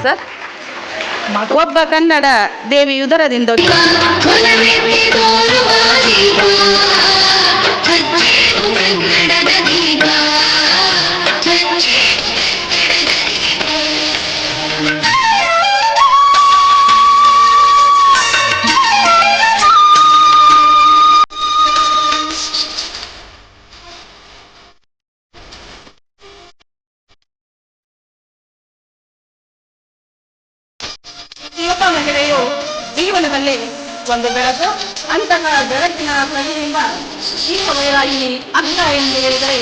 Sir. ಒಬ್ಬ ಕನ್ನಡ ದೇವಿ ಉದರದಿಂದ ಮಹಿಳೆಯು ಜೀವನದಲ್ಲಿ ಒಂದು ಬೆಳಕು. ಅಂತಹ ಬೆಳಕಿನ ಪ್ರತಿಬಿಂಬ ಈ ಸಮಯದಲ್ಲಿ ಅಕ್ಕ ಎಂದು ಹೇಳಿದರೆ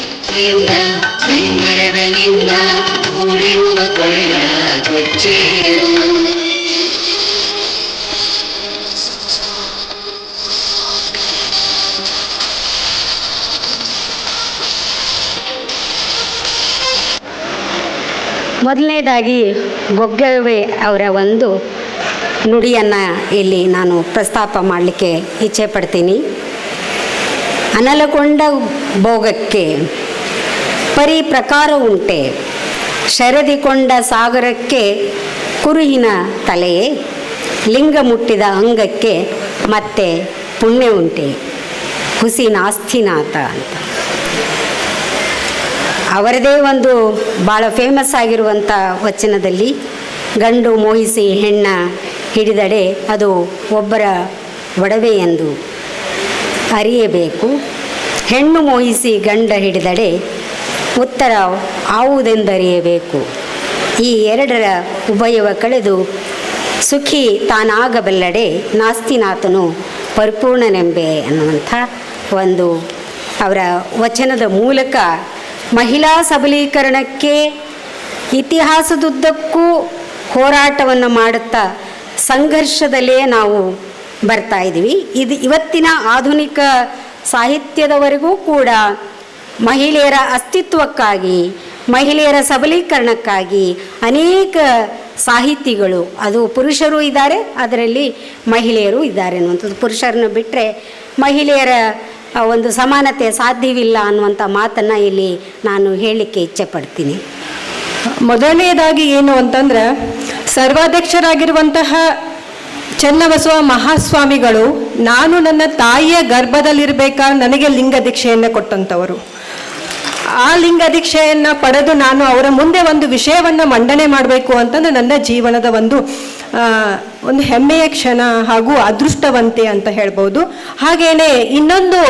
ಮೊದಲನೇದಾಗಿ ಗೊಗ್ಗವ್ವೆ ಅವರ ಒಂದು ನುಡಿಯನ್ನು ಇಲ್ಲಿ ನಾನು ಪ್ರಸ್ತಾಪ ಮಾಡಲಿಕ್ಕೆ ಇಚ್ಛೆ ಪಡ್ತೀನಿ. ಅನಲಕೊಂಡ ಭೋಗಕ್ಕೆ ಪರಿ ಪ್ರಕಾರ ಉಂಟೆ, ಶರದಿಕೊಂಡ ಸಾಗರಕ್ಕೆ ಕುರುಹಿನ ತಲೆಯೇ, ಲಿಂಗ ಮುಟ್ಟಿದ ಅಂಗಕ್ಕೆ ಮತ್ತೆ ಪುಣ್ಯ ಉಂಟೆ, ಹುಸಿ ನಾಸ್ತಿನಾಥ ಅಂತ ಅವರದೇ ಒಂದು ಭಾಳ ಫೇಮಸ್ ಆಗಿರುವಂಥ ವಚನದಲ್ಲಿ ಗಂಡು ಮೋಹಿಸಿ ಹೆಣ್ಣ ಹಿಡಿದಡೆ ಅದು ಒಬ್ಬರ ಒಡವೆ ಎಂದು ಅರಿಯಬೇಕು, ಹೆಣ್ಣು ಮೋಹಿಸಿ ಗಂಡ ಹಿಡಿದಡೆ ಉತ್ತರ ಆವುದೆಂದರಿಯಬೇಕು. ಈ ಎರಡರ ಉಭಯವ ಕಳೆದು ಸುಖಿ ತಾನಾಗಬಲ್ಲಡೆ ನಾಸ್ತಿನಾಥನು ಪರಿಪೂರ್ಣನೆಂಬೆ ಅನ್ನುವಂಥ ಒಂದು ಅವರ ವಚನದ ಮೂಲಕ ಮಹಿಳಾ ಸಬಲೀಕರಣಕ್ಕೆ ಇತಿಹಾಸದುದ್ದಕ್ಕೂ ಹೋರಾಟವನ್ನು ಮಾಡುತ್ತಾ ಸಂಘರ್ಷದಲ್ಲೇ ನಾವು ಬರ್ತಾ ಇದ್ದೀವಿ. ಇದು ಇವತ್ತಿನ ಆಧುನಿಕ ಸಾಹಿತ್ಯದವರೆಗೂ ಕೂಡ ಮಹಿಳೆಯರ ಅಸ್ತಿತ್ವಕ್ಕಾಗಿ, ಮಹಿಳೆಯರ ಸಬಲೀಕರಣಕ್ಕಾಗಿ ಅನೇಕ ಸಾಹಿತಿಗಳು, ಅದು ಪುರುಷರು ಇದ್ದಾರೆ, ಅದರಲ್ಲಿ ಮಹಿಳೆಯರು ಇದ್ದಾರೆ ಅನ್ನುವಂಥದ್ದು. ಪುರುಷರನ್ನು ಬಿಟ್ಟರೆ ಮಹಿಳೆಯರ ಒಂದು ಸಮಾನತೆ ಸಾಧ್ಯವಿಲ್ಲ ಅನ್ನುವಂಥ ಮಾತನ್ನು ಇಲ್ಲಿ ನಾನು ಹೇಳಲಿಕ್ಕೆ ಇಚ್ಛೆ ಪಡ್ತೀನಿ. ಮೊದಲನೆಯದಾಗಿ ಏನು ಅಂತಂದ್ರೆ, ಸರ್ವಾಧ್ಯಕ್ಷರಾಗಿರುವಂತಹ ಚನ್ನಬಸವ ಮಹಾಸ್ವಾಮಿಗಳು ನಾನು ನನ್ನ ತಾಯಿಯ ಗರ್ಭದಲ್ಲಿರಬೇಕಾದ್ರೆ ನನಗೆ ಲಿಂಗ ದೀಕ್ಷೆಯನ್ನು ಕೊಟ್ಟಂಥವರು. ಆ ಲಿಂಗ ದೀಕ್ಷೆಯನ್ನು ಪಡೆದು ನಾನು ಅವರ ಮುಂದೆ ಒಂದು ವಿಷಯವನ್ನು ಮಂಡನೆ ಮಾಡಬೇಕು ಅಂತಂದ್ರೆ ನನ್ನ ಜೀವನದ ಒಂದು ಹೆಮ್ಮೆಯ ಕ್ಷಣ ಹಾಗೂ ಅದೃಷ್ಟವಂತೆ ಅಂತ ಹೇಳ್ಬೋದು. ಹಾಗೇನೆ ಇನ್ನೊಂದು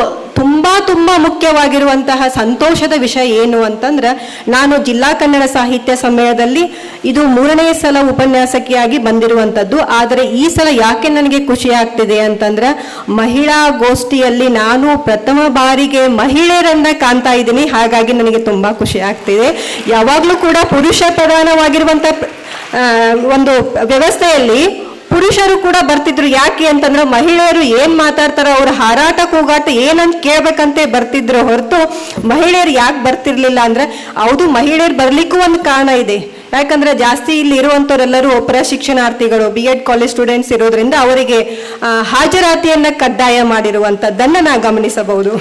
ತುಂಬ ಮುಖ್ಯವಾಗಿರುವಂತಹ ಸಂತೋಷದ ವಿಷಯ ಏನು ಅಂತಂದ್ರೆ, ನಾನು ಜಿಲ್ಲಾ ಕನ್ನಡ ಸಾಹಿತ್ಯ ಸಮ್ಮೇಳನದಲ್ಲಿ ಇದು 3ನೇ ಸಲ ಉಪನ್ಯಾಸಕಿಯಾಗಿ ಬಂದಿರುವಂಥದ್ದು. ಆದರೆ ಈ ಸಲ ಯಾಕೆ ನನಗೆ ಖುಷಿ ಆಗ್ತಿದೆ ಅಂತಂದ್ರೆ, ಮಹಿಳಾ ಗೋಷ್ಠಿಯಲ್ಲಿ ನಾನು ಪ್ರಥಮ ಬಾರಿಗೆ ಮಹಿಳೆಯರನ್ನ ಕಾಣ್ತಾ ಇದ್ದೀನಿ. ಹಾಗಾಗಿ ನನಗೆ ತುಂಬ ಖುಷಿ ಆಗ್ತಿದೆ. ಯಾವಾಗಲೂ ಕೂಡ ಪುರುಷ ಪ್ರಧಾನವಾಗಿರುವಂಥ ಒಂದು ವ್ಯವಸ್ಥೆಯಲ್ಲಿ ಪುರುಷರು ಕೂಡ ಬರ್ತಿದ್ರು. ಯಾಕೆ ಅಂತಂದ್ರೆ ಮಹಿಳೆಯರು ಏನ್ ಮಾತಾಡ್ತಾರೋ ಅವ್ರ ಹಾರಾಟ ಕೂಗಾಟ ಏನಂತ ಕೇಳ್ಬೇಕಂತೆ ಬರ್ತಿದ್ರು ಹೊರತು ಮಹಿಳೆಯರು ಯಾಕೆ ಬರ್ತಿರ್ಲಿಲ್ಲ ಅಂದ್ರೆ, ಹೌದು ಮಹಿಳೆಯರು ಬರ್ಲಿಕ್ಕೂ ಒಂದು ಕಾರಣ ಇದೆ. ಯಾಕಂದ್ರೆ ಜಾಸ್ತಿ ಇಲ್ಲಿ ಇರುವಂಥವರೆಲ್ಲರೂ ಪ್ರಶಿಕ್ಷಣಾರ್ಥಿಗಳು, BEd ಕಾಲೇಜ್ ಸ್ಟೂಡೆಂಟ್ಸ್ ಇರೋದ್ರಿಂದ ಅವರಿಗೆ ಹಾಜರಾತಿಯನ್ನ ಕಡ್ಡಾಯ ಮಾಡಿರುವಂಥದ್ದನ್ನು ನಾವು ಗಮನಿಸಬಹುದು.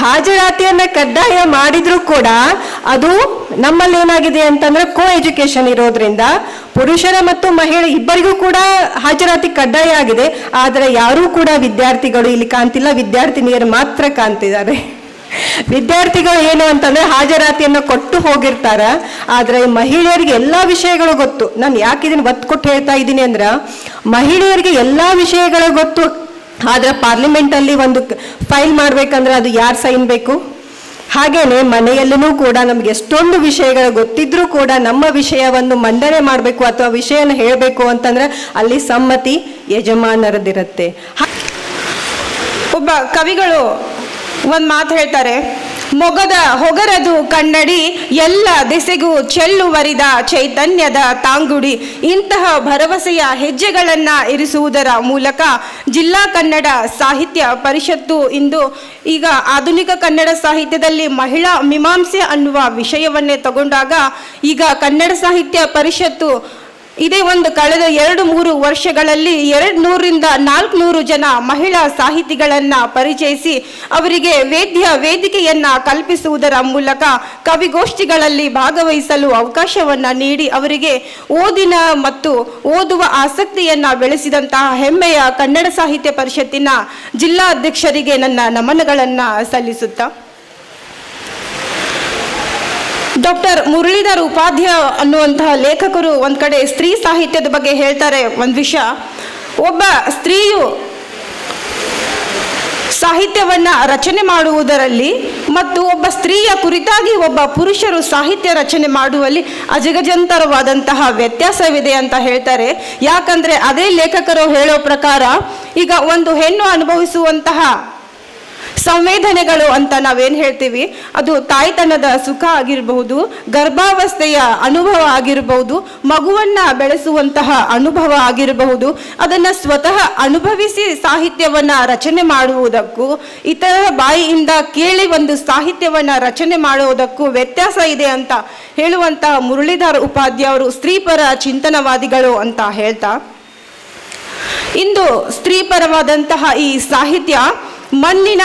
ಹಾಜರಾತಿಯನ್ನ ಕಡ್ಡಾಯ ಮಾಡಿದ್ರು ಕೂಡ ಅದು ನಮ್ಮಲ್ಲಿ ಏನಾಗಿದೆ ಅಂತಂದ್ರೆ ಕೋ ಎಜುಕೇಶನ್ ಇರೋದ್ರಿಂದ ಪುರುಷರ ಮತ್ತು ಮಹಿಳೆ ಇಬ್ಬರಿಗೂ ಕೂಡ ಹಾಜರಾತಿ ಕಡ್ಡಾಯ ಆಗಿದೆ. ಆದರೆ ಯಾರೂ ಕೂಡ ವಿದ್ಯಾರ್ಥಿಗಳು ಇಲ್ಲಿ ಕಾಣ್ತಿಲ್ಲ, ವಿದ್ಯಾರ್ಥಿನಿಯರು ಮಾತ್ರ ಕಾಣ್ತಿದ್ದಾರೆ. ವಿದ್ಯಾರ್ಥಿಗಳು ಏನು ಅಂತಂದ್ರೆ ಹಾಜರಾತಿಯನ್ನು ಕೊಟ್ಟು ಹೋಗಿರ್ತಾರ. ಆದ್ರೆ ಮಹಿಳೆಯರಿಗೆ ಎಲ್ಲಾ ವಿಷಯಗಳು ಗೊತ್ತು. ನಾನು ಯಾಕೆ ಇದನ್ನ ಒತ್ತು ಕೊಟ್ಟು ಹೇಳ್ತಾ ಇದ್ದೀನಿ ಅಂದ್ರೆ, ಮಹಿಳೆಯರಿಗೆ ಎಲ್ಲಾ ವಿಷಯಗಳು ಗೊತ್ತು. ಆದ್ರೆ ಪಾರ್ಲಿಮೆಂಟ್ ಅಲ್ಲಿ ಒಂದು ಫೈಲ್ ಮಾಡ್ಬೇಕಂದ್ರೆ ಅದು ಯಾರು ಸೈನ್ ಬೇಕು? ಹಾಗೇನೆ ಮನೆಯಲ್ಲೂ ಕೂಡ ನಮ್ಗೆ ಎಷ್ಟೊಂದು ವಿಷಯಗಳು ಗೊತ್ತಿದ್ರೂ ಕೂಡ ನಮ್ಮ ವಿಷಯವನ್ನು ಮಂಡನೆ ಮಾಡಬೇಕು ಅಥವಾ ವಿಷಯನ ಹೇಳಬೇಕು ಅಂತಂದ್ರೆ ಅಲ್ಲಿ ಸಮ್ಮತಿ ಯಜಮಾನರದಿರುತ್ತೆ. ಒಬ್ಬ ಕವಿಗಳು ಒಂದು ಮಾತು ಹೇಳ್ತಾರೆ, ಮೊಗದ ಹೊಗರದು ಕನ್ನಡಿ ಎಲ್ಲ ದೆಸೆಗೂ ಚೆಲ್ಲುವರಿದ ಚೈತನ್ಯದ ತಾಂಗುಡಿ. ಇಂತಹ ಭರವಸೆಯ ಹೆಜ್ಜೆಗಳನ್ನು ಇರಿಸುವುದರ ಮೂಲಕ ಜಿಲ್ಲಾ ಕನ್ನಡ ಸಾಹಿತ್ಯ ಪರಿಷತ್ತು ಇಂದು ಈಗ ಆಧುನಿಕ ಕನ್ನಡ ಸಾಹಿತ್ಯದಲ್ಲಿ ಮಹಿಳಾ ಮೀಮಾಂಸೆ ಅನ್ನುವ ವಿಷಯವನ್ನೇ ತಗೊಂಡಾಗ ಈಗ ಕನ್ನಡ ಸಾಹಿತ್ಯ ಪರಿಷತ್ತು ಇದೇ ಒಂದು ಕಳೆದ 2-3 ವರ್ಷಗಳಲ್ಲಿ 200ರಿಂದ 400 ಜನ ಮಹಿಳಾ ಸಾಹಿತಿಗಳನ್ನ ಪರಿಚಯಿಸಿ ಅವರಿಗೆ ವೇದಿಕೆಯನ್ನ ಕಲ್ಪಿಸುವುದರ ಮೂಲಕ ಕವಿಗೋಷ್ಠಿಗಳಲ್ಲಿ ಭಾಗವಹಿಸಲು ಅವಕಾಶವನ್ನ ನೀಡಿ ಅವರಿಗೆ ಓದಿನ ಮತ್ತು ಓದುವ ಆಸಕ್ತಿಯನ್ನ ಬೆಳೆಸಿದಂತಹ ಹೆಮ್ಮೆಯ ಕನ್ನಡ ಸಾಹಿತ್ಯ ಪರಿಷತ್ತಿನ ಜಿಲ್ಲಾಧ್ಯಕ್ಷರಿಗೆ ನನ್ನ ನಮನಗಳನ್ನ ಸಲ್ಲಿಸುತ್ತಾ, ಡಾಕ್ಟರ್ ಮುರಳೀಧರ್ ಉಪಾಧ್ಯಾಯ ಅನ್ನುವಂತಹ ಲೇಖಕರು ಒಂದು ಕಡೆ ಸ್ತ್ರೀ ಸಾಹಿತ್ಯದ ಬಗ್ಗೆ ಹೇಳ್ತಾರೆ. ಒಂದು ವಿಷಯ, ಒಬ್ಬ ಸ್ತ್ರೀಯು ಸಾಹಿತ್ಯವನ್ನ ರಚನೆ ಮಾಡುವುದರಲ್ಲಿ ಮತ್ತು ಒಬ್ಬ ಸ್ತ್ರೀಯ ಕುರಿತಾಗಿ ಒಬ್ಬ ಪುರುಷರು ಸಾಹಿತ್ಯ ರಚನೆ ಮಾಡುವಲ್ಲಿ ಅಜಗಜಾಂತರವಾದಂತಹ ವ್ಯತ್ಯಾಸವಿದೆ ಅಂತ ಹೇಳ್ತಾರೆ. ಯಾಕಂದ್ರೆ ಅದೇ ಲೇಖಕರು ಹೇಳೋ ಪ್ರಕಾರ ಈಗ ಒಂದು ಹೆಣ್ಣು ಅನುಭವಿಸುವಂತಹ ಸಂವೇದನೆಗಳು ಅಂತ ನಾವೇನು ಹೇಳ್ತೀವಿ, ಅದು ತಾಯ್ತನದ ಸುಖ ಆಗಿರಬಹುದು, ಗರ್ಭಾವಸ್ಥೆಯ ಅನುಭವ ಆಗಿರಬಹುದು, ಮಗುವನ್ನ ಬೆಳೆಸುವಂತಹ ಅನುಭವ ಆಗಿರಬಹುದು. ಅದನ್ನು ಸ್ವತಃ ಅನುಭವಿಸಿ ಸಾಹಿತ್ಯವನ್ನ ರಚನೆ ಮಾಡುವುದಕ್ಕೂ ಇತರರ ಬಾಯಿಯಿಂದ ಕೇಳಿ ಒಂದು ಸಾಹಿತ್ಯವನ್ನ ರಚನೆ ಮಾಡುವುದಕ್ಕೂ ವ್ಯತ್ಯಾಸ ಇದೆ ಅಂತ ಹೇಳುವಂತಹ ಮುರಳೀಧರ್ ಉಪಾಧ್ಯಾಯ ಅವರು ಸ್ತ್ರೀಪರ ಚಿಂತನವಾದಿಗಳು ಅಂತ ಹೇಳ್ತಾ, ಇಂದು ಸ್ತ್ರೀಪರವಾದಂತಹ ಈ ಸಾಹಿತ್ಯ ಮಣ್ಣಿನ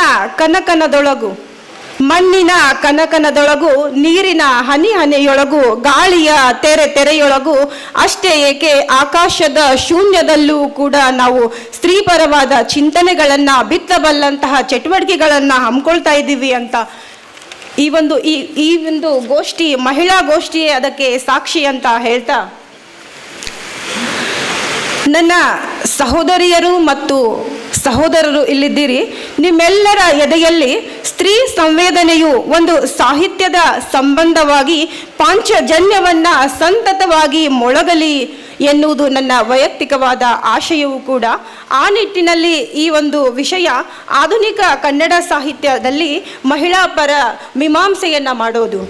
ಕನಕನದೊಳಗು ನೀರಿನ ಹನಿಯೊಳಗು ಗಾಳಿಯ ತೆರೆಯೊಳಗು ಅಷ್ಟೇ ಏಕೆ ಆಕಾಶದ ಶೂನ್ಯದಲ್ಲೂ ಕೂಡ ನಾವು ಸ್ತ್ರೀಪರವಾದ ಚಿಂತನೆಗಳನ್ನ ಬಿತ್ತಬಲ್ಲಂತಹ ಚಟುವಟಿಕೆಗಳನ್ನ ಹಮ್ಮಿಕೊಳ್ತಾ ಇದ್ದೀವಿ ಅಂತ ಈ ಒಂದು ಗೋಷ್ಠಿ, ಮಹಿಳಾ ಗೋಷ್ಠಿಯೇ ಅದಕ್ಕೆ ಸಾಕ್ಷಿ ಅಂತ ಹೇಳ್ತಾ, ನನ್ನ ಸಹೋದರಿಯರು ಮತ್ತು ಸಹೋದರರು ಇಲ್ಲಿದ್ದೀರಿ. ನಿಮ್ಮೆಲ್ಲರ ಎದೆಯಲ್ಲಿ ಸ್ತ್ರೀ ಸಂವೇದನೆಯು ಒಂದು ಸಾಹಿತ್ಯದ ಸಂಬಂಧವಾಗಿ ಪಾಂಚಜನ್ಯವನ್ನ ಸಂತತವಾಗಿ ಮೊಳಗಲಿ ಎನ್ನುವುದು ನನ್ನ ವೈಯಕ್ತಿಕವಾದ ಆಶಯವೂ ಕೂಡ. ಆ ನಿಟ್ಟಿನಲ್ಲಿ ಈ ಒಂದು ವಿಷಯ ಆಧುನಿಕ ಕನ್ನಡ ಸಾಹಿತ್ಯದಲ್ಲಿ ಮಹಿಳಾ ಪರ ಮೀಮಾಂಸೆಯನ್ನ ಮಾಡೋದು.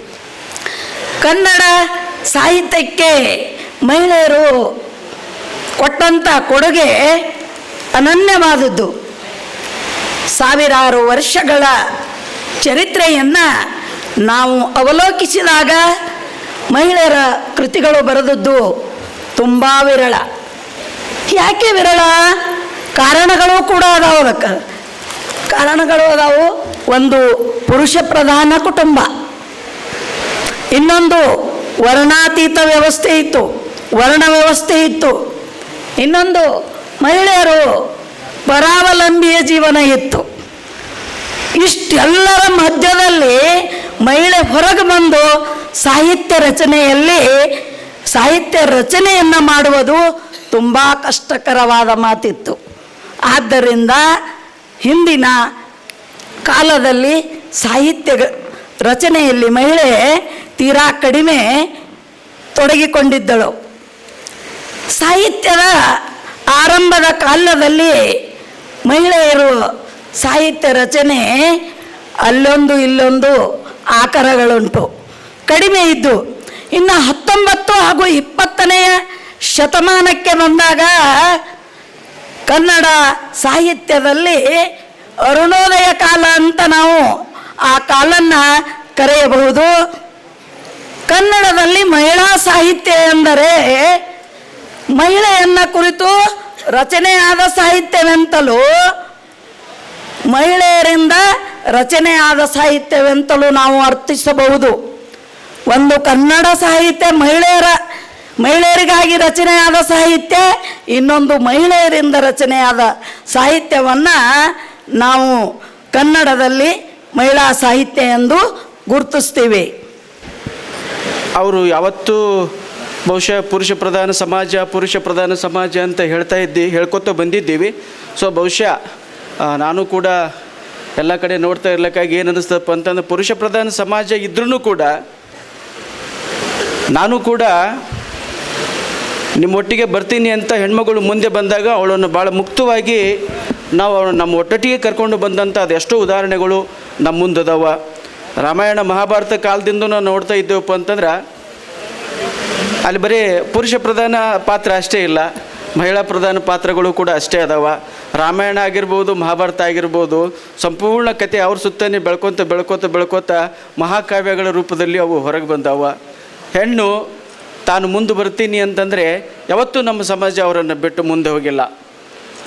ಕನ್ನಡ ಸಾಹಿತ್ಯಕ್ಕೆ ಮಹಿಳೆಯರು ಕೊಟ್ಟಂಥ ಕೊಡುಗೆ ಅನನ್ಯವಾದದ್ದು. ಸಾವಿರಾರು ವರ್ಷಗಳ ಚರಿತ್ರೆಯನ್ನು ನಾವು ಅವಲೋಕಿಸಿದಾಗ ಮಹಿಳೆಯರ ಕೃತಿಗಳು ಬರೆದದ್ದು ತುಂಬ ವಿರಳ. ಯಾಕೆ ವಿರಳ? ಕಾರಣಗಳು ಕೂಡ ಅದಾವು. ಅದಕ್ಕೆ ಕಾರಣಗಳು ಅದಾವು. ಒಂದು ಪುರುಷ ಪ್ರಧಾನ ಕುಟುಂಬ, ಇನ್ನೊಂದು ವರ್ಣಾತೀತ ವ್ಯವಸ್ಥೆ ಇತ್ತು, ವರ್ಣ ವ್ಯವಸ್ಥೆ ಇತ್ತು, ಇನ್ನೊಂದು ಮಹಿಳೆಯರು ಪರಾವಲಂಬಿಯ ಜೀವನ ಇತ್ತು. ಇಷ್ಟೆಲ್ಲರ ಮಧ್ಯದಲ್ಲಿ ಮಹಿಳೆ ಹೊರಗೆ ಬಂದು ಸಾಹಿತ್ಯ ರಚನೆಯನ್ನು ಮಾಡುವುದು ತುಂಬ ಕಷ್ಟಕರವಾದ ಮಾತಿತ್ತು. ಆದ್ದರಿಂದ ಹಿಂದಿನ ಕಾಲದಲ್ಲಿ ಸಾಹಿತ್ಯ ರಚನೆಯಲ್ಲಿ ಮಹಿಳೆ ತೀರಾ ಕಡಿಮೆ ತೊಡಗಿಕೊಂಡಿದ್ದಳು. ಸಾಹಿತ್ಯದ ಆರಂಭದ ಕಾಲದಲ್ಲಿ ಮಹಿಳೆಯರು ಸಾಹಿತ್ಯ ರಚನೆ ಅಲ್ಲೊಂದು ಇಲ್ಲೊಂದು ಆಕಾರಗಳುಂಟು, ಕಡಿಮೆ ಇದ್ದು. ಇನ್ನು 19 ಹಾಗೂ 20ನೇ ಶತಮಾನಕ್ಕೆ ಬಂದಾಗ ಕನ್ನಡ ಸಾಹಿತ್ಯದಲ್ಲಿ ಅರುಣೋದಯ ಕಾಲ ಅಂತ ನಾವು ಆ ಕಾಲನ್ನು ಕರೆಯಬಹುದು. ಕನ್ನಡದಲ್ಲಿ ಮಹಿಳಾ ಸಾಹಿತ್ಯ ಎಂದರೆ ಮಹಿಳೆಯನ್ನ ಕುರಿತು ರಚನೆಯಾದ ಸಾಹಿತ್ಯವೆಂತಲೂ ಮಹಿಳೆಯರಿಂದ ರಚನೆಯಾದ ಸಾಹಿತ್ಯವೆಂತಲೂ ನಾವು ಅರ್ಥಿಸಬಹುದು. ಒಂದು ಕನ್ನಡ ಸಾಹಿತ್ಯ ಮಹಿಳೆಯರಿಗಾಗಿ ರಚನೆಯಾದ ಸಾಹಿತ್ಯ, ಇನ್ನೊಂದು ಮಹಿಳೆಯರಿಂದ ರಚನೆಯಾದ ಸಾಹಿತ್ಯವನ್ನು ನಾವು ಕನ್ನಡದಲ್ಲಿ ಮಹಿಳಾ ಸಾಹಿತ್ಯ ಎಂದು ಗುರುತಿಸ್ತೀವಿ. ಅವರು ಯಾವತ್ತೂ ಬಹುಶಃ ಪುರುಷ ಪ್ರಧಾನ ಸಮಾಜ ಅಂತ ಹೇಳ್ಕೊತ ಬಂದಿದ್ದೀವಿ. ಸೊ ಬಹುಶಃ ನಾನು ಕೂಡ ಎಲ್ಲ ಕಡೆ ನೋಡ್ತಾ ಇರ್ಲಿಕ್ಕಾಗಿ ಏನು ಅನ್ನಿಸ್ತಪ್ಪ ಅಂತಂದ್ರೆ, ಪುರುಷ ಪ್ರಧಾನ ಸಮಾಜ ಇದ್ರೂ ಕೂಡ ನಾನು ಕೂಡ ನಿಮ್ಮೊಟ್ಟಿಗೆ ಬರ್ತೀನಿ ಅಂತ ಹೆಣ್ಮಗಳು ಮುಂದೆ ಬಂದಾಗ ಅವಳನ್ನು ಭಾಳ ಮುಕ್ತವಾಗಿ ನಾವು ನಮ್ಮ ಒಟ್ಟೊಟ್ಟಿಗೆ ಕರ್ಕೊಂಡು ಬಂದಂಥ ಅದೆಷ್ಟೋ ಉದಾಹರಣೆಗಳು ನಮ್ಮ ಮುಂದದಾವ. ರಾಮಾಯಣ ಮಹಾಭಾರತ ಕಾಲದಿಂದ ನಾವು ನೋಡ್ತಾ ಇದ್ದೇವಪ್ಪ ಅಂತಂದ್ರೆ ಅಲ್ಲಿ ಬರೀ ಪುರುಷ ಪ್ರಧಾನ ಪಾತ್ರ ಅಷ್ಟೇ ಇಲ್ಲ, ಮಹಿಳಾ ಪ್ರಧಾನ ಪಾತ್ರಗಳು ಕೂಡ ಅಷ್ಟೇ ಅದಾವ. ರಾಮಾಯಣ ಆಗಿರ್ಬೋದು, ಮಹಾಭಾರತ ಆಗಿರ್ಬೋದು, ಸಂಪೂರ್ಣ ಕತೆ ಅವ್ರ ಸುತ್ತನೇ ಬೆಳ್ಕೊತ ಮಹಾಕಾವ್ಯಗಳ ರೂಪದಲ್ಲಿ ಅವು ಹೊರಗೆ ಬಂದಾವ. ಹೆಣ್ಣು ತಾನು ಮುಂದೆ ಬರ್ತೀನಿ ಅಂತಂದರೆ ಯಾವತ್ತೂ ನಮ್ಮ ಸಮಾಜ ಅವರನ್ನು ಬಿಟ್ಟು ಮುಂದೆ ಹೋಗಿಲ್ಲ.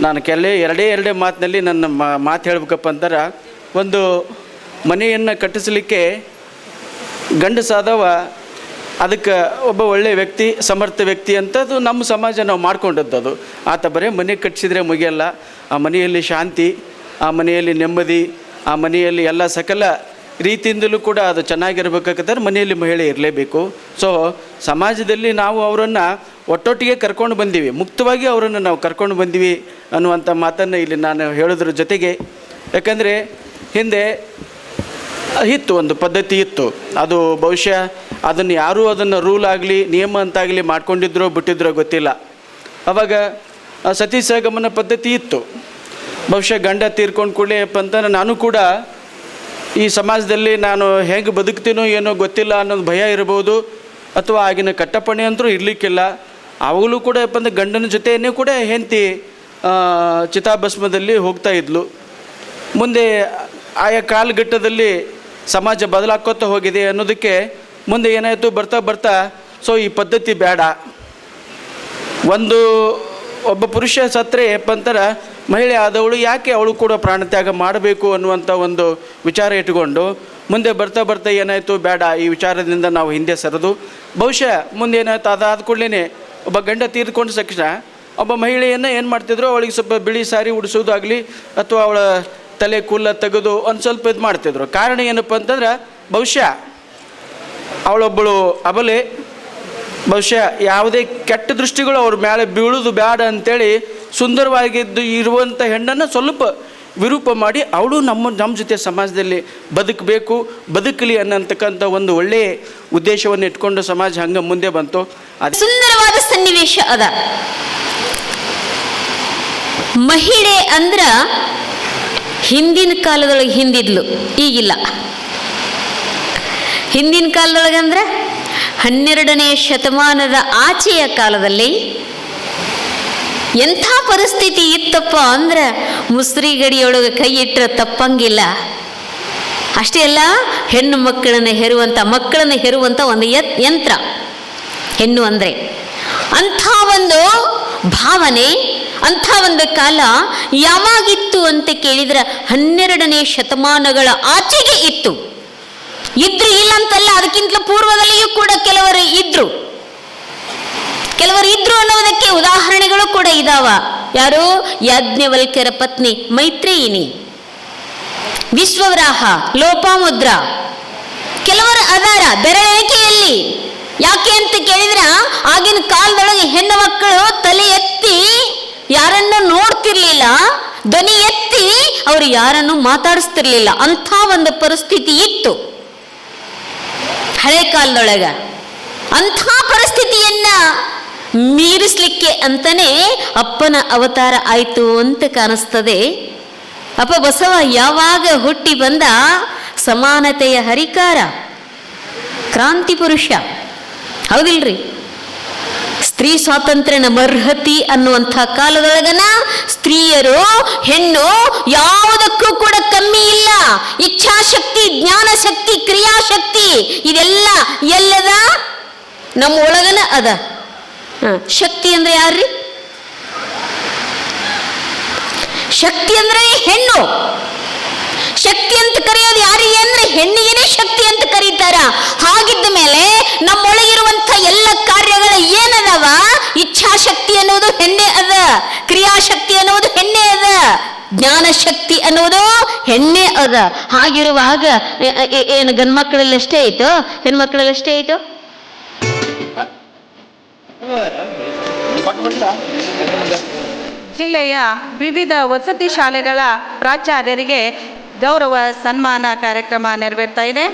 ನಾನು ಎರಡೇ ಮಾತಿನಲ್ಲಿ ನನ್ನ ಮಾತು ಹೇಳ್ಬೇಕಪ್ಪ ಅಂತಾರೆ, ಒಂದು ಮನೆಯನ್ನು ಕಟ್ಟಿಸಲಿಕ್ಕೆ ಗಂಡಸಾದವ ಅದಕ್ಕೆ ಒಬ್ಬ ಒಳ್ಳೆಯ ವ್ಯಕ್ತಿ, ಸಮರ್ಥ ವ್ಯಕ್ತಿ ಅಂತದ್ದು ನಮ್ಮ ಸಮಾಜ ನಾವು ಮಾಡ್ಕೊಂಡದ್ದು. ಆತ ಬರೀ ಮನೆ ಕಟ್ಟಿಸಿದ್ರೆ ಮುಗಿಯಲ್ಲ. ಆ ಮನೆಯಲ್ಲಿ ಶಾಂತಿ, ಆ ಮನೆಯಲ್ಲಿ ನೆಮ್ಮದಿ, ಆ ಮನೆಯಲ್ಲಿ ಎಲ್ಲ ಸಕಲ ರೀತಿಯಿಂದಲೂ ಕೂಡ ಅದು ಚೆನ್ನಾಗಿರ್ಬೇಕಾದ್ರೆ ಮನೆಯಲ್ಲಿ ಮಹಿಳೆ ಇರಲೇಬೇಕು. ಸೊ ಸಮಾಜದಲ್ಲಿ ನಾವು ಅವರನ್ನು ಒಟ್ಟೊಟ್ಟಿಗೆ ಕರ್ಕೊಂಡು ಬಂದೀವಿ, ಮುಕ್ತವಾಗಿ ಅವರನ್ನು ನಾವು ಕರ್ಕೊಂಡು ಬಂದೀವಿ ಅನ್ನುವಂಥ ಮಾತನ್ನು ಇಲ್ಲಿ ನಾನು ಹೇಳೋದ್ರ ಜೊತೆಗೆ, ಯಾಕಂದರೆ ಹಿಂದೆ ಇತ್ತು, ಒಂದು ಪದ್ಧತಿ ಇತ್ತು. ಅದು ಬಹುಶಃ ಅದನ್ನು ಯಾರೂ ಅದನ್ನು ರೂಲ್ ಆಗಲಿ ನಿಯಮ ಅಂತಾಗಲಿ ಮಾಡ್ಕೊಂಡಿದ್ರೋ ಬಿಟ್ಟಿದ್ರೋ ಗೊತ್ತಿಲ್ಲ. ಆವಾಗ ಸತಿ ಸಹಗಮನ ಪದ್ಧತಿ ಇತ್ತು. ಬಹುಶಃ ಗಂಡ ತೀರ್ಕೊಂಡು ಕೂಡಲೇ ಅಂತಂದ್ರೆ ನಾನು ಕೂಡ ಈ ಸಮಾಜದಲ್ಲಿ ನಾನು ಹೇಗೆ ಬದುಕ್ತೀನೋ ಏನೋ ಗೊತ್ತಿಲ್ಲ ಅನ್ನೋದು ಭಯ ಇರ್ಬೋದು, ಅಥವಾ ಆಗಿನ ಕಟ್ಟಪ್ಪಣೆ ಅಂತರೂ ಇರಲಿಕ್ಕಿಲ್ಲ. ಅವಾಗಲೂ ಕೂಡ ಅಂದ್ರೆ ಗಂಡನ ಜೊತೆಯೇ ಕೂಡ ಹೆಂಡತಿ ಚಿತಾಭಸ್ಮದಲ್ಲಿ ಹೋಗ್ತಾ ಇದ್ಲು. ಮುಂದೆ ಆಯಾ ಕಾಲಘಟ್ಟದಲ್ಲಿ ಸಮಾಜ ಬದಲಾಕೋತ ಹೋಗಿದೆ ಅನ್ನೋದಕ್ಕೆ ಮುಂದೆ ಏನಾಯಿತು, ಬರ್ತಾ ಬರ್ತಾ ಸೊ ಈ ಪದ್ಧತಿ ಬೇಡ, ಒಬ್ಬ ಪುರುಷ ಸತ್ತರೆ ಅಂತಾರೆ ಮಹಿಳೆ ಆದವಳು ಯಾಕೆ ಅವಳು ಕೂಡ ಪ್ರಾಣತ್ಯಾಗ ಮಾಡಬೇಕು ಅನ್ನುವಂಥ ಒಂದು ವಿಚಾರ ಇಟ್ಕೊಂಡು ಮುಂದೆ ಬರ್ತಾ ಬರ್ತಾ ಏನಾಯಿತು, ಬೇಡ ಈ ವಿಚಾರದಿಂದ ನಾವು ಹಿಂದೆ ಸರಿದು ಬಹುಶಃ ಮುಂದೆ ಏನಾಯ್ತು, ಅದಾದ ಕೂಡಲೇ ಒಬ್ಬ ಗಂಡ ತೀರ್ಕೊಂಡ ತಕ್ಷಣ ಒಬ್ಬ ಮಹಿಳೆಯನ್ನು ಏನು ಮಾಡ್ತಿದ್ರು, ಅವಳಿಗೆ ಸ್ವಲ್ಪ ಬಿಳಿ ಸಾರಿ ಉಡಿಸೋದಾಗಲಿ ಅಥವಾ ಅವಳ ತಲೆ ಕೂದಲ ತೆಗೆದು ಒಂದು ಸ್ವಲ್ಪ ಇದು ಮಾಡ್ತಿದ್ರು. ಕಾರಣ ಏನಪ್ಪ ಅಂತಂದ್ರೆ ಬಹುಶಃ ಅವಳೊಬ್ಬಳು ಅಬಲೆ, ಬಹುಶಃ ಯಾವುದೇ ಕೆಟ್ಟ ದೃಷ್ಟಿಗಳು ಅವ್ರ ಮೇಲೆ ಬೀಳೋದು ಬೇಡ ಅಂಥೇಳಿ ಸುಂದರವಾಗಿದ್ದು ಇರುವಂಥ ಹೆಣ್ಣನ್ನು ಸ್ವಲ್ಪ ವಿರೂಪ ಮಾಡಿ ಅವಳು ನಮ್ಮ ಜೊತೆ ಸಮಾಜದಲ್ಲಿ ಬದುಕಲಿ ಅನ್ನತಕ್ಕಂಥ ಒಂದು ಒಳ್ಳೆಯ ಉದ್ದೇಶವನ್ನು ಇಟ್ಕೊಂಡು ಸಮಾಜ ಹಂಗೆ ಮುಂದೆ ಬಂತು. ಅದು ಸುಂದರವಾದ ಸನ್ನಿವೇಶ ಅದ. ಮಹಿಳೆ ಅಂದ್ರ ಹಿಂದಿನ ಕಾಲದೊಳಗೆ ಹಿಂದಿದ್ಲು, ಈಗಿಲ್ಲ. ಹಿಂದಿನ ಕಾಲದೊಳಗೆ ಅಂದ್ರೆ 12ನೇ ಶತಮಾನದ ಆಚೆಯ ಕಾಲದಲ್ಲಿ ಎಂಥ ಪರಿಸ್ಥಿತಿ ಇತ್ತಪ್ಪ ಅಂದ್ರೆ ಮುಸ್ರಿ ಗಡಿಯೊಳಗೆ ಕೈ ಇಟ್ಟರೆ ತಪ್ಪಂಗಿಲ್ಲ. ಅಷ್ಟೇ ಅಲ್ಲ, ಹೆಣ್ಣು ಮಕ್ಕಳನ್ನು ಹೆರುವಂಥ ಒಂದು ಯಂತ್ರ ಹೆಣ್ಣು ಅಂದರೆ. ಅಂಥ ಒಂದು ಭಾವನೆ, ಅಂಥ ಒಂದು ಕಾಲ ಯಾವಾಗಿತ್ತು ಅಂತ ಕೇಳಿದ್ರೆ 12ನೇ ಶತಮಾನಗಳ ಆಚೆಗೆ ಇತ್ತು. ಇದ್ರು ಇಲ್ಲ ಅಂತಲ್ಲ, ಅದಕ್ಕಿಂತಲೂ ಪೂರ್ವದಲ್ಲಿಯೂ ಕೂಡ ಕೆಲವರು ಇದ್ರು ಅನ್ನೋದಕ್ಕೆ ಉದಾಹರಣೆಗಳು ಕೂಡ ಇದಾವ. ಯಾರು? ಯಾಜ್ಞವಲ್ಕ್ಯರ ಪತ್ನಿ ಮೈತ್ರೇಯಿನಿ, ವಿಶ್ವವರಾಹ, ಲೋಪಾಮುದ್ರ, ಕೆಲವರು ಅದಾರ ಬೆರಳೆಣಿಕೆಯಲ್ಲಿ. ಯಾಕೆ ಅಂತ ಕೇಳಿದ್ರ ಆಗಿನ ಕಾಲದೊಳಗೆ ಹೆಣ್ಣು ಮಕ್ಕಳು ತಲೆ ಎತ್ತಿ ಯಾರನ್ನು ನೋಡ್ತಿರ್ಲಿಲ್ಲ, ಧ್ವನಿ ಎತ್ತಿ ಅವರು ಯಾರನ್ನು ಮಾತಾಡಿಸ್ತಿರ್ಲಿಲ್ಲ. ಅಂಥ ಒಂದು ಪರಿಸ್ಥಿತಿ ಇತ್ತು ಹಳೆ ಕಾಲದೊಳಗ. ಅಂಥ ಪರಿಸ್ಥಿತಿಯನ್ನ ಮೀರಿಸ್ಲಿಕ್ಕೆ ಅಂತಾನೆ ಅಪ್ಪನ ಅವತಾರ ಆಯ್ತು ಅಂತ ಕಾಣಿಸ್ತದೆ. ಅಪ್ಪ ಬಸವ ಯಾವಾಗ ಹುಟ್ಟಿ ಬಂದ ಸಮಾನತೆಯ ಹರಿಕಾರ, ಕ್ರಾಂತಿ ಪುರುಷ, ಹೌದಿಲ್ರಿ? ಸ್ತ್ರೀ ಸ್ವಾತಂತ್ರ್ಯ ನಮರ್ಹತಿ ಅನ್ನುವಂಥ ಕಾಲದೊಳಗನ ಸ್ತ್ರೀಯರು, ಹೆಣ್ಣು ಯಾವುದಕ್ಕೂ ಕೂಡ ಕಮ್ಮಿ ಇಲ್ಲ. ಇಚ್ಛಾಶಕ್ತಿ, ಜ್ಞಾನಶಕ್ತಿ, ಕ್ರಿಯಾಶಕ್ತಿ ಇದೆಲ್ಲ ಎಲ್ಲದ ನಮ್ಮ ಒಳಗನ ಅದ. ಶಕ್ತಿ ಅಂದ್ರೆ ಯಾರ್ರಿ? ಶಕ್ತಿ ಅಂದ್ರೆ ಹೆಣ್ಣು. ಶಕ್ತಿ ಅಂತ ಕರೆಯೋದು ಯಾರಿಗೆ ಅಂದ್ರೆ ಹೆಣ್ಣಿಗೆನೇ ಶಕ್ತಿ ಅಂತ ಕರೀತಾರ. ಹಾಗಿದ್ದ ಮೇಲೆ ನಮ್ಮೊಳಗಿರುವಂಥ ಎಲ್ಲ ಕಾರ್ಯಗಳು ಏನದವ, ಇಚ್ಛಾಶಕ್ತಿ ಅನ್ನೋದು ಹೆಣ್ಣೆ ಅದ, ಕ್ರಿಯಾಶಕ್ತಿ ಅನ್ನೋದು ಹೆಣ್ಣೆ ಅದ, ಜ್ಞಾನಶಕ್ತಿ ಅನ್ನೋದು ಹೆಣ್ಣೆ ಅದ. ಹಾಗಿರುವಾಗ ಏನು ಗಂಡ್ಮಕ್ಕಳಲ್ಲಿ ಅಷ್ಟೇ ಆಯ್ತು, ಹೆಣ್ಮಕ್ಳಲ್ಲಿ ಅಷ್ಟೇ ಆಯ್ತು? ಜಿಲ್ಲೆಯ ವಿವಿಧ ವಸತಿ ಶಾಲೆಗಳ ಪ್ರಾಚಾರ್ಯರಿಗೆ ಗೌರವ ಸನ್ಮಾನ ಕಾರ್ಯಕ್ರಮ ನೆರವೇರ್ತಾ ಇದೆ.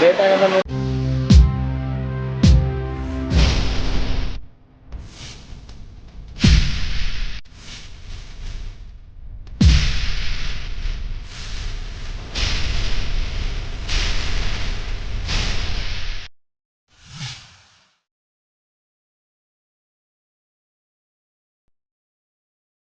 ಬೇಟಾಗದ